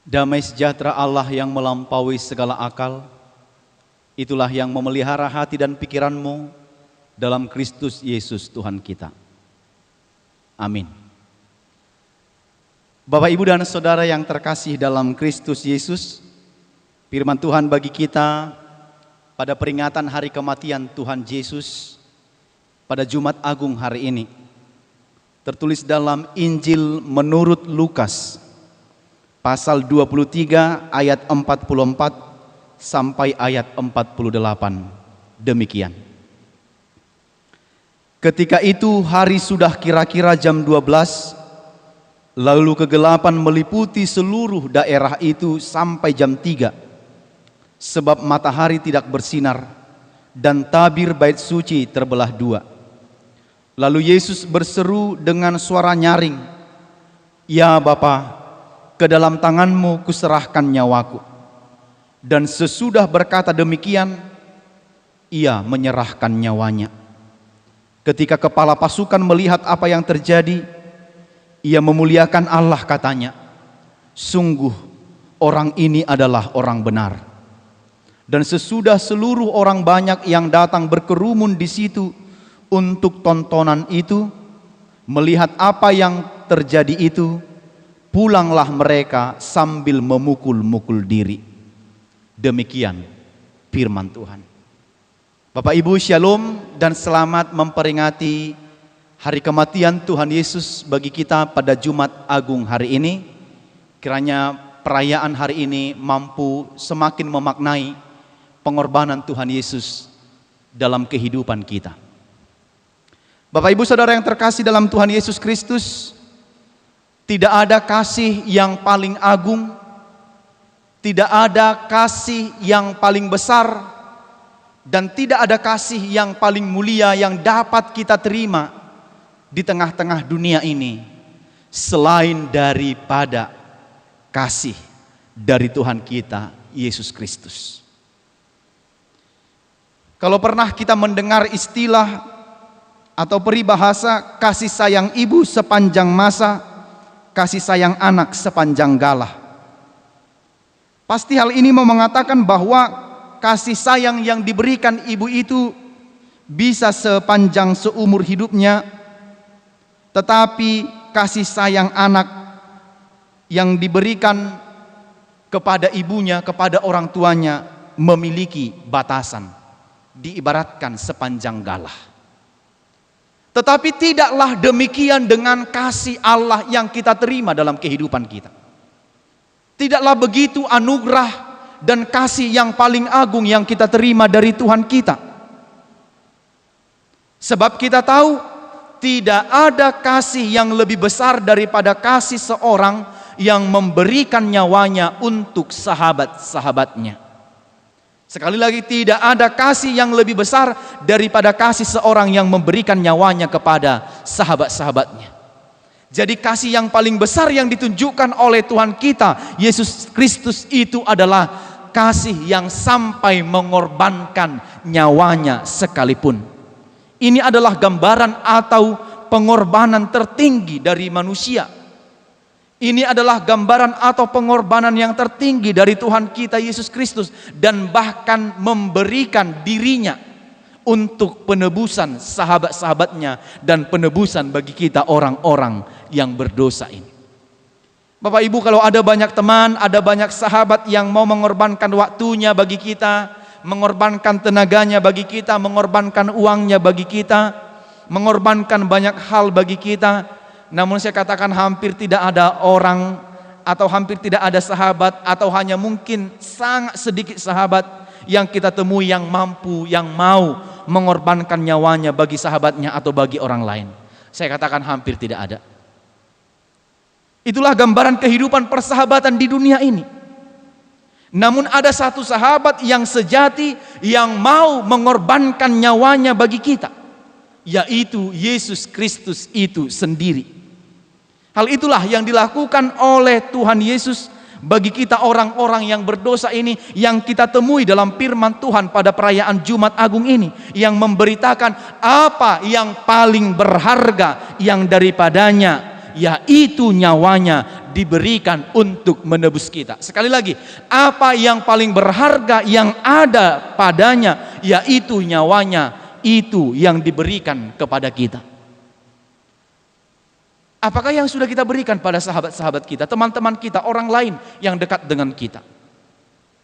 Damai sejahtera Allah yang melampaui segala akal, itulah yang memelihara hati dan pikiranmu dalam Kristus Yesus Tuhan kita. Amin. Bapak, Ibu, dan Saudara yang terkasih dalam Kristus Yesus, firman Tuhan bagi kita pada peringatan hari kematian Tuhan Yesus pada Jumat Agung hari ini tertulis dalam Injil menurut Lukas pasal 23 ayat 44 sampai ayat 48. Demikian. Ketika itu hari sudah kira-kira jam 12, lalu kegelapan meliputi seluruh daerah itu sampai jam 3, sebab matahari tidak bersinar dan tabir bait suci terbelah dua. Lalu Yesus berseru dengan suara nyaring, "Ya Bapa, ke dalam tanganmu kuserahkan nyawaku." Dan sesudah berkata demikian, ia menyerahkan nyawanya. Ketika kepala pasukan melihat apa yang terjadi, ia memuliakan Allah, katanya, "Sungguh orang ini adalah orang benar." Dan sesudah seluruh orang banyak yang datang berkerumun di situ untuk tontonan itu, melihat apa yang terjadi itu, pulanglah mereka sambil memukul-mukul diri. Demikian firman Tuhan. Bapak Ibu, shalom dan selamat memperingati hari kematian Tuhan Yesus bagi kita pada Jumat Agung hari ini. Kiranya perayaan hari ini mampu semakin memaknai pengorbanan Tuhan Yesus dalam kehidupan kita. Bapak Ibu Saudara yang terkasih dalam Tuhan Yesus Kristus, tidak ada kasih yang paling agung, tidak ada kasih yang paling besar, dan tidak ada kasih yang paling mulia yang dapat kita terima di tengah-tengah dunia ini selain daripada kasih dari Tuhan kita Yesus Kristus. Kalau pernah kita mendengar istilah atau peribahasa kasih sayang ibu sepanjang masa, kasih sayang anak sepanjang galah, pasti hal ini mau mengatakan bahwa kasih sayang yang diberikan ibu itu bisa sepanjang seumur hidupnya, tetapi kasih sayang anak yang diberikan kepada ibunya, kepada orang tuanya, memiliki batasan, diibaratkan sepanjang galah. Tetapi tidaklah demikian dengan kasih Allah yang kita terima dalam kehidupan kita. Tidaklah begitu anugerah dan kasih yang paling agung yang kita terima dari Tuhan kita. Sebab kita tahu tidak ada kasih yang lebih besar daripada kasih seorang yang memberikan nyawanya untuk sahabat-sahabatnya. Sekali lagi, tidak ada kasih yang lebih besar daripada kasih seorang yang memberikan nyawanya kepada sahabat-sahabatnya. Jadi kasih yang paling besar yang ditunjukkan oleh Tuhan kita Yesus Kristus itu adalah kasih yang sampai mengorbankan nyawanya sekalipun. Ini adalah gambaran atau pengorbanan tertinggi dari manusia. Ini adalah gambaran atau pengorbanan yang tertinggi dari Tuhan kita Yesus Kristus, dan bahkan memberikan dirinya untuk penebusan sahabat-sahabatnya dan penebusan bagi kita orang-orang yang berdosa ini. Bapak Ibu, kalau ada banyak teman, ada banyak sahabat yang mau mengorbankan waktunya bagi kita, mengorbankan tenaganya bagi kita, mengorbankan uangnya bagi kita, mengorbankan banyak hal bagi kita, namun saya katakan hampir tidak ada orang atau hampir tidak ada sahabat, atau hanya mungkin sangat sedikit sahabat yang kita temui yang mampu, yang mau mengorbankan nyawanya bagi sahabatnya atau bagi orang lain. Saya katakan hampir tidak ada. Itulah gambaran kehidupan persahabatan di dunia ini. Namun ada satu sahabat yang sejati yang mau mengorbankan nyawanya bagi kita, yaitu Yesus Kristus itu sendiri. Hal itulah yang dilakukan oleh Tuhan Yesus bagi kita orang-orang yang berdosa ini, yang kita temui dalam firman Tuhan pada perayaan Jumat Agung ini, yang memberitakan apa yang paling berharga yang daripadanya, yaitu nyawanya diberikan untuk menebus kita. Sekali lagi, apa yang paling berharga yang ada padanya, yaitu nyawanya, itu yang diberikan kepada kita. Apakah yang sudah kita berikan pada sahabat-sahabat kita, teman-teman kita, orang lain yang dekat dengan kita?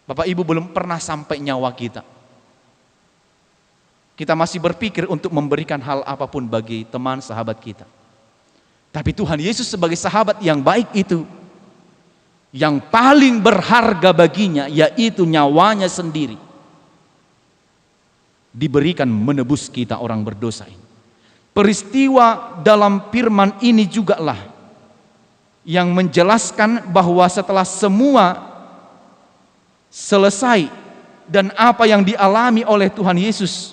Bapak Ibu, belum pernah sampai nyawa kita. Kita masih berpikir untuk memberikan hal apapun bagi teman sahabat kita. Tapi Tuhan Yesus sebagai sahabat yang baik itu, yang paling berharga baginya yaitu nyawanya sendiri, diberikan menebus kita orang berdosa ini. Peristiwa dalam firman ini jugalah yang menjelaskan bahwa setelah semua selesai dan apa yang dialami oleh Tuhan Yesus,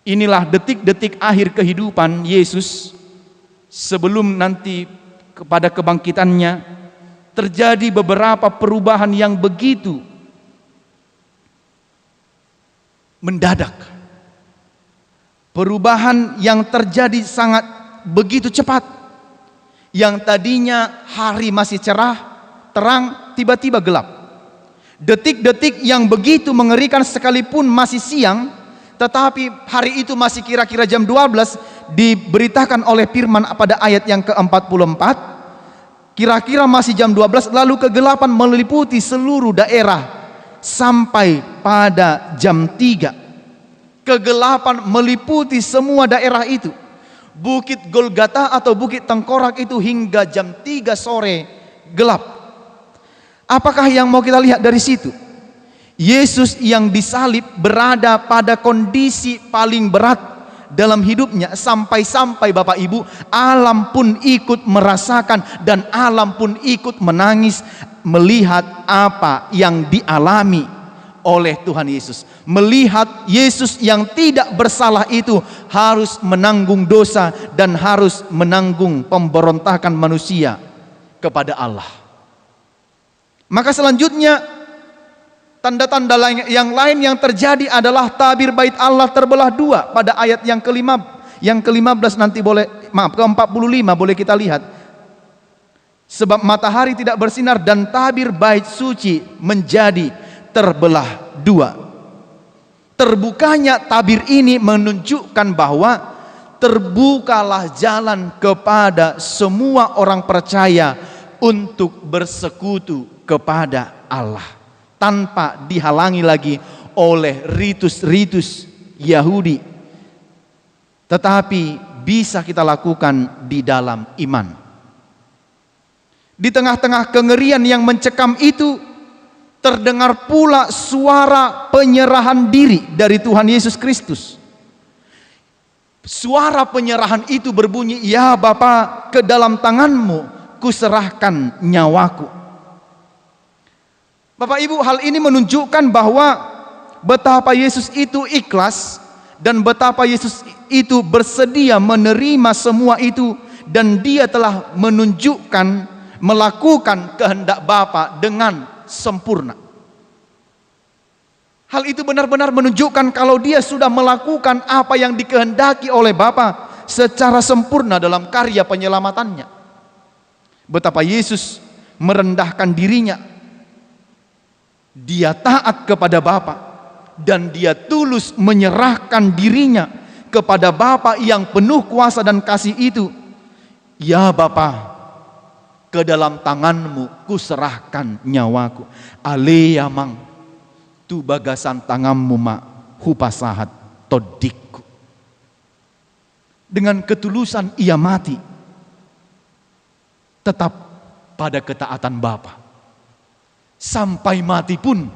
inilah detik-detik akhir kehidupan Yesus sebelum nanti kepada kebangkitannya terjadi beberapa perubahan yang begitu mendadak. Perubahan yang terjadi sangat begitu cepat. Yang tadinya hari masih cerah, terang, tiba-tiba gelap. Detik-detik yang begitu mengerikan sekalipun masih siang, tetapi hari itu masih kira-kira jam 12, diberitakan oleh firman pada ayat yang ke-44, kira-kira masih jam 12, lalu kegelapan meliputi seluruh daerah sampai pada jam 3. Kegelapan meliputi semua daerah itu. Bukit Golgata atau Bukit Tengkorak itu hingga jam 3 sore gelap. Apakah yang mau kita lihat dari situ? Yesus yang disalib berada pada kondisi paling berat dalam hidupnya, sampai-sampai Bapak Ibu, alam pun ikut merasakan dan alam pun ikut menangis melihat apa yang dialami oleh Tuhan Yesus. Melihat Yesus yang tidak bersalah itu harus menanggung dosa dan harus menanggung pemberontakan manusia kepada Allah. Maka selanjutnya tanda-tanda yang lain yang terjadi adalah tabir bait Allah terbelah dua pada ayat yang ke-15 nanti boleh, maaf, ke-45 boleh kita lihat. Sebab matahari tidak bersinar dan tabir bait suci menjadi terbelah dua. Terbukanya tabir ini menunjukkan bahwa terbukalah jalan kepada semua orang percaya untuk bersekutu kepada Allah tanpa dihalangi lagi oleh ritus-ritus Yahudi, tetapi bisa kita lakukan di dalam iman. Di tengah-tengah kengerian yang mencekam itu terdengar pula suara penyerahan diri dari Tuhan Yesus Kristus. Suara penyerahan itu berbunyi, "Ya Bapa, ke dalam tangan-Mu kuserahkan nyawaku." Bapak Ibu, hal ini menunjukkan bahwa betapa Yesus itu ikhlas dan betapa Yesus itu bersedia menerima semua itu, dan Dia telah menunjukkan melakukan kehendak Bapa dengan sempurna. Hal itu benar-benar menunjukkan kalau Dia sudah melakukan apa yang dikehendaki oleh Bapa secara sempurna dalam karya penyelamatannya. Betapa Yesus merendahkan dirinya. Dia taat kepada Bapa dan Dia tulus menyerahkan dirinya kepada Bapa yang penuh kuasa dan kasih itu. "Ya Bapa, ke dalam tangan-Mu kuserahkan nyawaku. Aleyamang tu bagasan tanganmu ma hupasahat todikku." Dengan ketulusan ia mati, tetap pada ketaatan Bapa. Sampai mati pun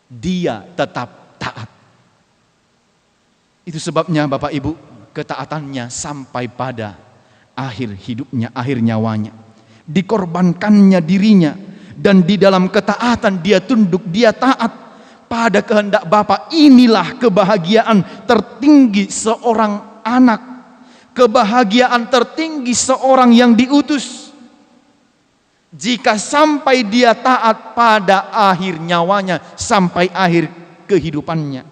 dia tetap taat. Itu sebabnya Bapak Ibu, ketaatannya sampai pada akhir hidupnya, akhir nyawanya. Dikorbankannya dirinya, dan di dalam ketaatan dia tunduk, dia taat pada kehendak Bapa. Inilah kebahagiaan tertinggi seorang anak, kebahagiaan tertinggi seorang yang diutus. Jika sampai dia taat pada akhir nyawanya, sampai akhir kehidupannya,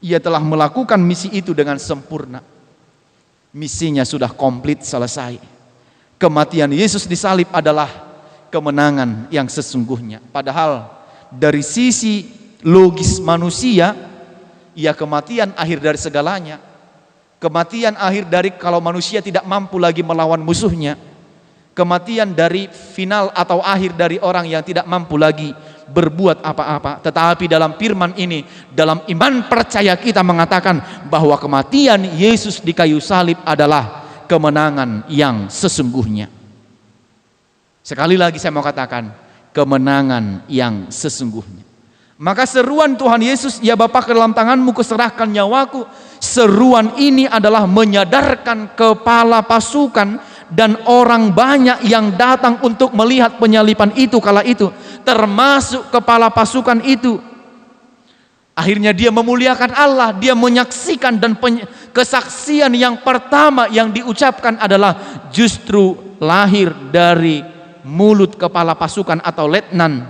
ia telah melakukan misi itu dengan sempurna. Misinya sudah komplit, selesai. kematian Yesus di salib adalah kemenangan yang sesungguhnya. Padahal dari sisi logis manusia, ya kematian akhir dari segalanya. Kematian akhir dari kalau manusia tidak mampu lagi melawan musuhnya. Kematian dari final atau akhir dari orang yang tidak mampu lagi berbuat apa-apa. Tetapi dalam firman ini, dalam iman percaya kita mengatakan bahwa kematian Yesus di kayu salib adalah kemenangan yang sesungguhnya. Sekali lagi saya mau katakan, kemenangan yang sesungguhnya. Maka seruan Tuhan Yesus, ya Bapa, ke dalam tanganmu kuserahkan nyawaku. Seruan ini adalah menyadarkan kepala pasukan dan orang banyak yang datang untuk melihat penyaliban itu kala itu, termasuk kepala pasukan itu. Akhirnya dia memuliakan Allah, dia menyaksikan, dan kesaksian yang pertama yang diucapkan adalah justru lahir dari mulut kepala pasukan atau letnan,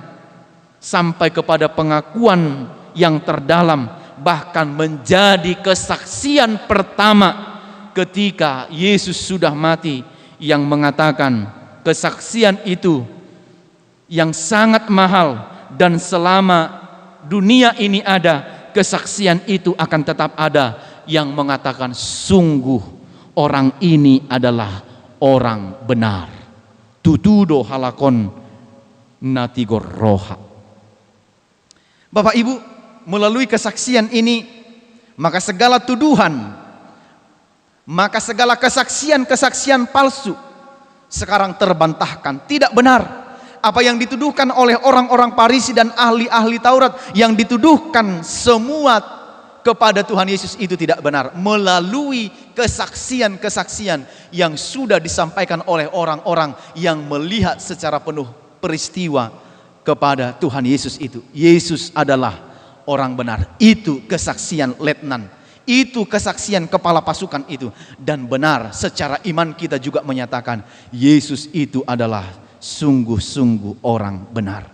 sampai kepada pengakuan yang terdalam, bahkan menjadi kesaksian pertama ketika Yesus sudah mati, yang mengatakan kesaksian itu yang sangat mahal, dan selama dunia ini ada, kesaksian itu akan tetap ada, yang mengatakan sungguh orang ini adalah orang benar. Tutudo halakon natigor roha. Bapak Ibu, melalui kesaksian ini, maka segala tuduhan, maka segala kesaksian-kesaksian palsu sekarang terbantahkan. Tidak benar apa yang dituduhkan oleh orang-orang Farisi dan ahli-ahli Taurat, yang dituduhkan semua kepada Tuhan Yesus itu tidak benar. Melalui kesaksian-kesaksian yang sudah disampaikan oleh orang-orang yang melihat secara penuh peristiwa kepada Tuhan Yesus itu. Yesus adalah orang benar. Itu kesaksian letnan, itu kesaksian kepala pasukan itu. Dan benar secara iman kita juga menyatakan Yesus itu adalah sungguh-sungguh orang benar.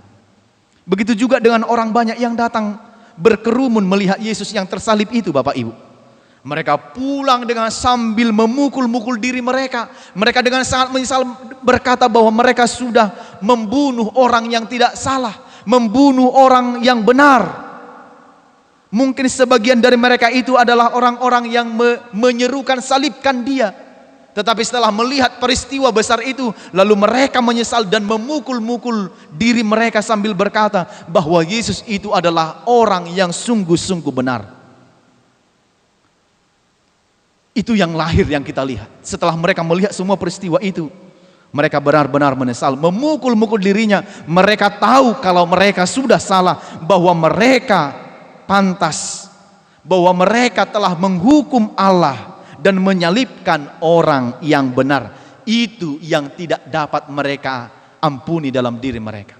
Begitu juga dengan orang banyak yang datang berkerumun melihat Yesus yang tersalib itu, Bapak Ibu. Mereka pulang dengan sambil memukul-mukul diri mereka. Mereka dengan sangat menyesal berkata bahwa mereka sudah membunuh orang yang tidak salah, membunuh orang yang benar. Mungkin sebagian dari mereka itu adalah orang-orang yang menyerukan salibkan dia. Tetapi setelah melihat peristiwa besar itu, lalu mereka menyesal dan memukul-mukul diri mereka sambil berkata bahwa Yesus itu adalah orang yang sungguh-sungguh benar. Itu yang lahir yang kita lihat. Setelah mereka melihat semua peristiwa itu, mereka benar-benar menyesal, memukul-mukul dirinya. Mereka tahu kalau mereka sudah salah, bahwa mereka pantas, bahwa mereka telah menghukum Allah dan menyalibkan orang yang benar. Itu yang tidak dapat mereka ampuni dalam diri mereka.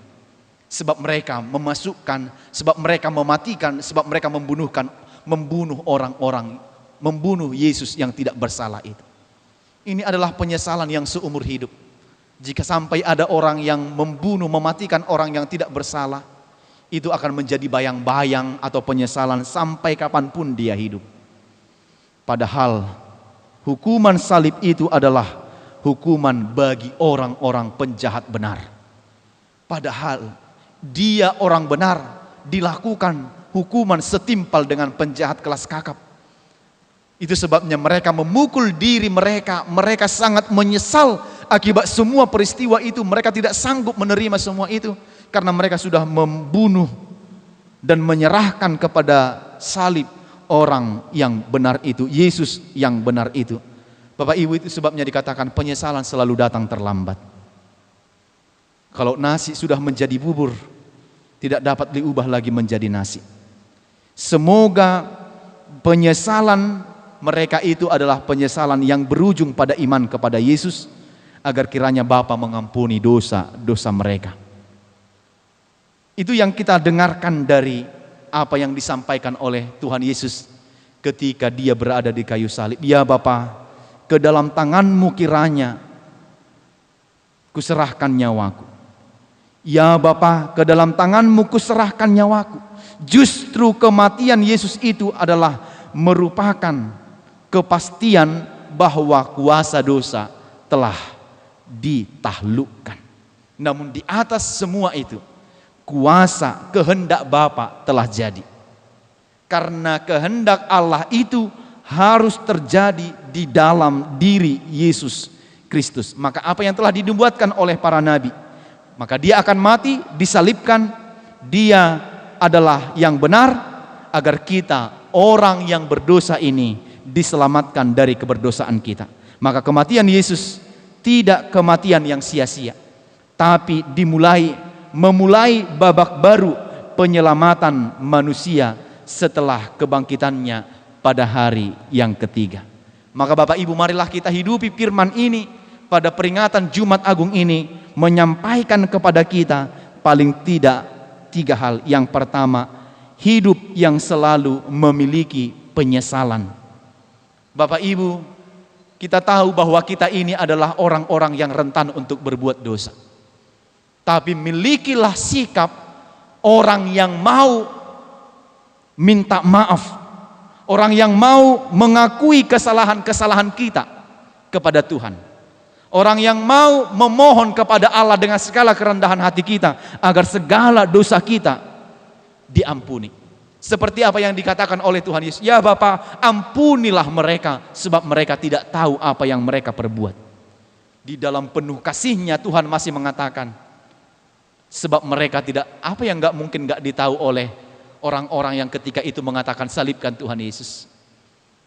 Sebab mereka memasukkan, sebab mereka mematikan, sebab mereka membunuh orang-orang, membunuh Yesus yang tidak bersalah itu. Ini adalah penyesalan yang seumur hidup. Jika sampai ada orang yang membunuh, mematikan orang yang tidak bersalah, itu akan menjadi bayang-bayang atau penyesalan sampai kapanpun dia hidup. Padahal hukuman salib itu adalah hukuman bagi orang-orang penjahat benar. Padahal dia orang benar, dilakukan hukuman setimpal dengan penjahat kelas kakap. Itu sebabnya mereka memukul diri mereka. Mereka sangat menyesal akibat semua peristiwa itu. Mereka tidak sanggup menerima semua itu, karena mereka sudah membunuh dan menyerahkan kepada salib orang yang benar itu, Yesus yang benar itu. Bapak Ibu, itu sebabnya dikatakan penyesalan selalu datang terlambat. Kalau nasi sudah menjadi bubur, tidak dapat diubah lagi menjadi nasi. Semoga penyesalan mereka itu adalah penyesalan yang berujung pada iman kepada Yesus, agar kiranya Bapa mengampuni dosa-dosa mereka. Itu yang kita dengarkan dari apa yang disampaikan oleh Tuhan Yesus ketika dia berada di kayu salib. Ya Bapa, ke dalam tanganmu kiranya kuserahkan nyawaku. Ya Bapa, ke dalam tanganmu kuserahkan nyawaku. Justru kematian Yesus itu adalah merupakan kepastian bahwa kuasa dosa telah ditaklukkan. Namun di atas semua itu, kuasa kehendak Bapa telah jadi. Karena kehendak Allah itu harus terjadi di dalam diri Yesus Kristus. Maka apa yang telah dinubuatkan oleh para nabi, maka dia akan mati, disalibkan, dia adalah yang benar, agar kita orang yang berdosa ini diselamatkan dari keberdosaan kita. Maka kematian Yesus tidak kematian yang sia-sia, tapi memulai babak baru penyelamatan manusia setelah kebangkitannya pada hari yang ketiga. Maka Bapak Ibu, marilah kita hidupi firman ini pada peringatan Jumat Agung ini, menyampaikan kepada kita paling tidak 3 hal. Yang pertama, hidup yang selalu memiliki penyesalan. Bapak Ibu, kita tahu bahwa kita ini adalah orang-orang yang rentan untuk berbuat dosa. Tapi milikilah sikap orang yang mau minta maaf, orang yang mau mengakui kesalahan-kesalahan kita kepada Tuhan, orang yang mau memohon kepada Allah dengan segala kerendahan hati kita agar segala dosa kita diampuni. Seperti apa yang dikatakan oleh Tuhan Yesus, ya Bapa, ampunilah mereka sebab mereka tidak tahu apa yang mereka perbuat. Di dalam penuh kasih-Nya Tuhan masih mengatakan, sebab mereka tidak, apa yang mungkin gak ditahu oleh orang-orang yang ketika itu mengatakan salibkan Tuhan Yesus.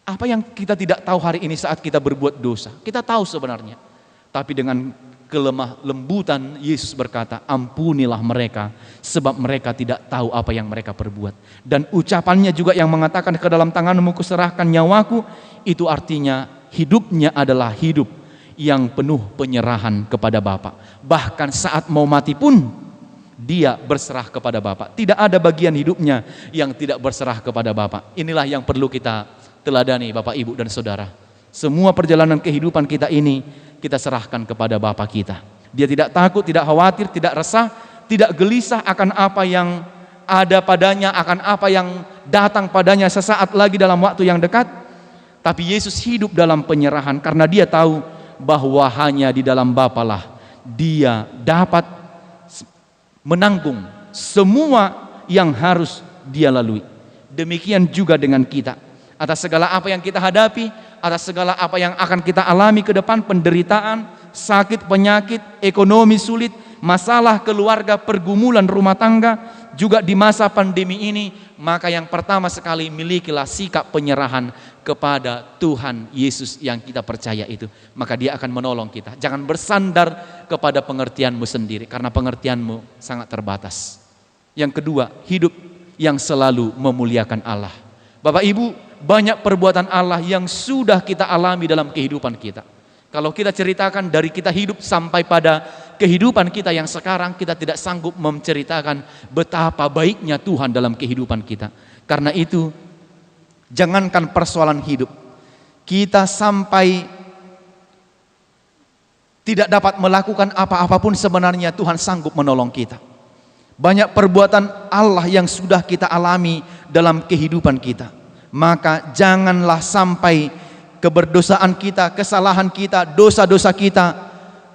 Apa yang kita tidak tahu hari ini saat kita berbuat dosa? Kita tahu sebenarnya. Tapi dengan kelemah lembutan Yesus berkata, ampunilah mereka sebab mereka tidak tahu apa yang mereka perbuat. Dan ucapannya juga yang mengatakan, ke dalam tanganmu kuserahkan nyawaku, itu artinya hidupnya adalah hidup yang penuh penyerahan kepada Bapa. Bahkan saat mau mati pun dia berserah kepada Bapa. Tidak ada bagian hidupnya yang tidak berserah kepada Bapa. Inilah yang perlu kita teladani Bapak, Ibu dan Saudara. Semua perjalanan kehidupan kita ini kita serahkan kepada Bapa kita. Dia tidak takut, tidak khawatir, tidak resah, tidak gelisah akan apa yang ada padanya, akan apa yang datang padanya sesaat lagi dalam waktu yang dekat. Tapi Yesus hidup dalam penyerahan karena dia tahu bahwa hanya di dalam Bapa lah dia dapat menanggung semua yang harus dia lalui. Demikian juga dengan kita. Atas segala apa yang kita hadapi, atas segala apa yang akan kita alami ke depan, penderitaan, sakit, penyakit, ekonomi sulit, masalah keluarga, pergumulan rumah tangga, juga di masa pandemi ini, maka yang pertama sekali milikilah sikap penyerahan kepada Tuhan Yesus yang kita percaya itu. Maka dia akan menolong kita. Jangan bersandar kepada pengertianmu sendiri, karena pengertianmu sangat terbatas. Yang kedua, hidup yang selalu memuliakan Allah. Bapak Ibu, banyak perbuatan Allah yang sudah kita alami dalam kehidupan kita. Kalau kita ceritakan dari kita hidup sampai pada kehidupan kita yang sekarang, kita tidak sanggup menceritakan betapa baiknya Tuhan dalam kehidupan kita. Karena itu, jangankan persoalan hidup, kita sampai tidak dapat melakukan apa-apa pun sebenarnya Tuhan sanggup menolong kita. Banyak perbuatan Allah yang sudah kita alami dalam kehidupan kita. Maka janganlah sampai keberdosaan kita, kesalahan kita, dosa-dosa kita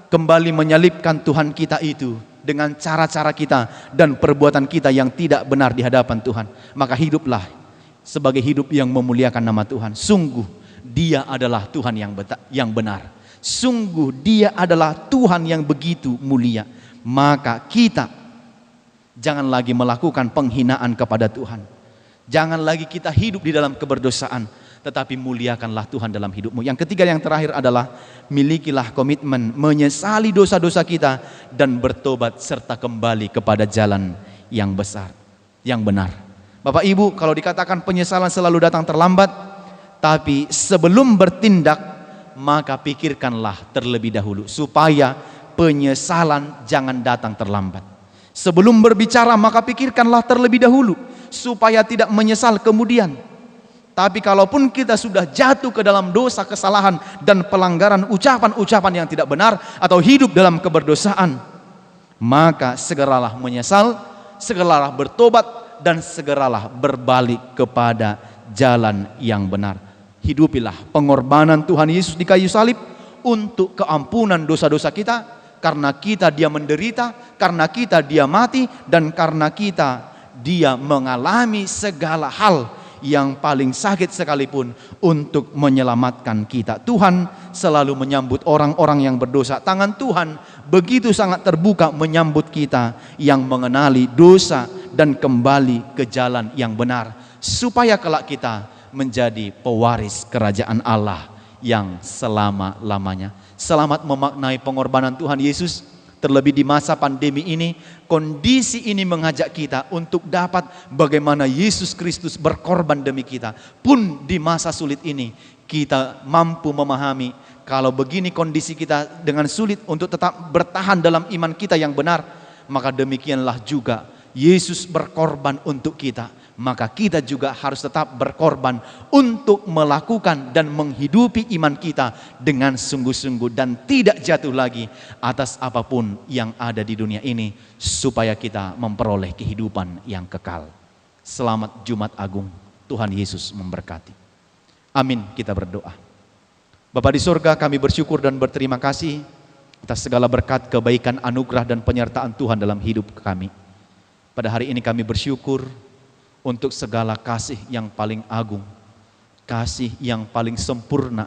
kembali menyalibkan Tuhan kita itu dengan cara-cara kita dan perbuatan kita yang tidak benar di hadapan Tuhan. Maka hiduplah sebagai hidup yang memuliakan nama Tuhan. Sungguh Dia adalah Tuhan yang benar. Sungguh Dia adalah Tuhan yang begitu mulia. Maka kita jangan lagi melakukan penghinaan kepada Tuhan. Jangan lagi kita hidup di dalam keberdosaan, tetapi muliakanlah Tuhan dalam hidupmu. Yang ketiga, yang terakhir adalah milikilah komitmen menyesali dosa-dosa kita dan bertobat serta kembali kepada jalan yang besar, yang benar. Bapak Ibu, kalau dikatakan penyesalan selalu datang terlambat, tapi sebelum bertindak maka pikirkanlah terlebih dahulu supaya penyesalan jangan datang terlambat. Sebelum berbicara maka pikirkanlah terlebih dahulu supaya tidak menyesal kemudian. Tapi kalaupun kita sudah jatuh ke dalam dosa, kesalahan dan pelanggaran, ucapan-ucapan yang tidak benar atau hidup dalam keberdosaan, maka segeralah menyesal, segeralah bertobat dan segeralah berbalik kepada jalan yang benar. Hidupilah pengorbanan Tuhan Yesus di kayu salib untuk keampunan dosa-dosa kita, karena kita dia menderita, karena kita dia mati, dan karena kita dia mengalami segala hal yang paling sakit sekalipun untuk menyelamatkan kita. Tuhan selalu menyambut orang-orang yang berdosa. Tangan Tuhan begitu sangat terbuka menyambut kita yang mengenali dosa dan kembali ke jalan yang benar, supaya kelak kita menjadi pewaris kerajaan Allah yang selama-lamanya. Selamat memaknai pengorbanan Tuhan Yesus. Terlebih di masa pandemi ini, kondisi ini mengajak kita untuk dapat bagaimana Yesus Kristus berkorban demi kita. Pun di masa sulit ini, kita mampu memahami kalau begini kondisi kita dengan sulit untuk tetap bertahan dalam iman kita yang benar, maka demikianlah juga Yesus berkorban untuk kita. Maka kita juga harus tetap berkorban untuk melakukan dan menghidupi iman kita dengan sungguh-sungguh dan tidak jatuh lagi atas apapun yang ada di dunia ini, supaya kita memperoleh kehidupan yang kekal. Selamat Jumat Agung, Tuhan Yesus memberkati. Amin, kita berdoa. Bapa di surga, kami bersyukur dan berterima kasih atas segala berkat, kebaikan, anugerah dan penyertaan Tuhan dalam hidup kami. Pada hari ini kami bersyukur untuk segala kasih yang paling agung, kasih yang paling sempurna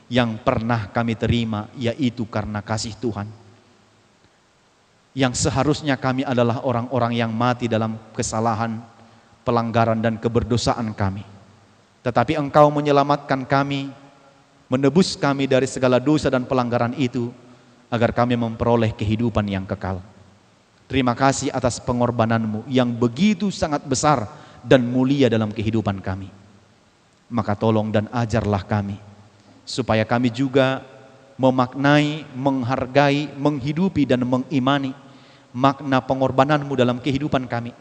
yang pernah kami terima, yaitu karena kasih Tuhan. Yang seharusnya kami adalah orang-orang yang mati dalam kesalahan, pelanggaran dan keberdosaan kami. Tetapi Engkau menyelamatkan kami, menebus kami dari segala dosa dan pelanggaran itu, agar kami memperoleh kehidupan yang kekal. Terima kasih atas pengorbanan-Mu yang begitu sangat besar dan mulia dalam kehidupan kami. Maka tolong dan ajarlah kami, supaya kami juga memaknai, menghargai, menghidupi dan mengimani makna pengorbanan-Mu dalam kehidupan kami,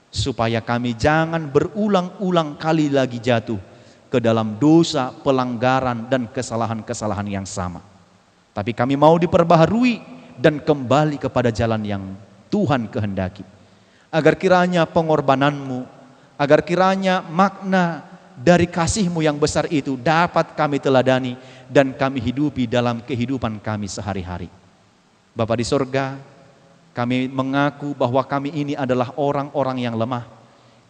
supaya kami jangan berulang-ulang kali lagi jatuh ke dalam dosa, pelanggaran dan kesalahan-kesalahan yang sama. Tapi kami mau diperbaharui dan kembali kepada jalan yang Tuhan kehendaki, agar kiranya pengorbanan-Mu, agar kiranya makna dari kasih-Mu yang besar itu dapat kami teladani dan kami hidupi dalam kehidupan kami sehari-hari. Bapa di sorga, kami mengaku bahwa kami ini adalah orang-orang yang lemah,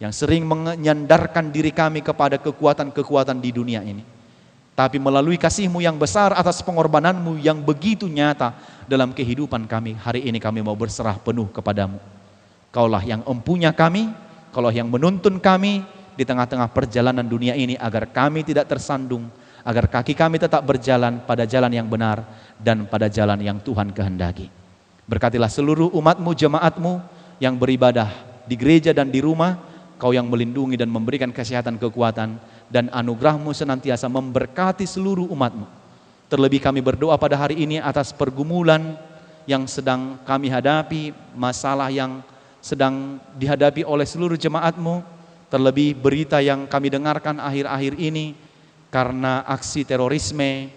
yang sering menyandarkan diri kami kepada kekuatan-kekuatan di dunia ini. Tapi melalui kasih-Mu yang besar atas pengorbanan-Mu yang begitu nyata dalam kehidupan kami, hari ini kami mau berserah penuh kepada-Mu. Kaulah yang empunya kami, Kaulah yang menuntun kami di tengah-tengah perjalanan dunia ini, agar kami tidak tersandung, agar kaki kami tetap berjalan pada jalan yang benar dan pada jalan yang Tuhan kehendaki. Berkatilah seluruh umat-Mu, jemaat-Mu yang beribadah di gereja dan di rumah. Kau yang melindungi dan memberikan kesehatan, kekuatan, dan anugerah-Mu senantiasa memberkati seluruh umat-Mu. Terlebih kami berdoa pada hari ini atas pergumulan yang sedang kami hadapi, masalah yang sedang dihadapi oleh seluruh jemaat-Mu, terlebih berita yang kami dengarkan akhir-akhir ini karena aksi terorisme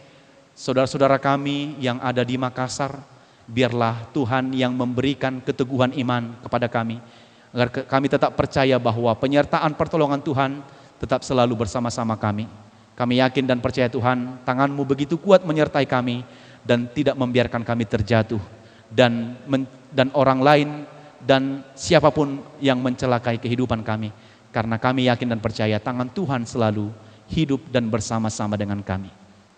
saudara-saudara kami yang ada di Makassar. Biarlah Tuhan yang memberikan keteguhan iman kepada kami, agar kami tetap percaya bahwa penyertaan pertolongan Tuhan tetap selalu bersama-sama kami. Kami yakin dan percaya Tuhan, tangan-Mu begitu kuat menyertai kami dan tidak membiarkan kami terjatuh dan orang lain dan siapapun yang mencelakai kehidupan kami, karena kami yakin dan percaya tangan Tuhan selalu hidup dan bersama-sama dengan kami.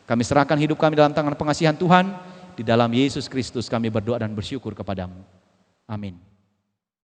Kami serahkan hidup kami dalam tangan pengasihan Tuhan. Di dalam Yesus Kristus kami berdoa dan bersyukur kepada-Mu. Amin.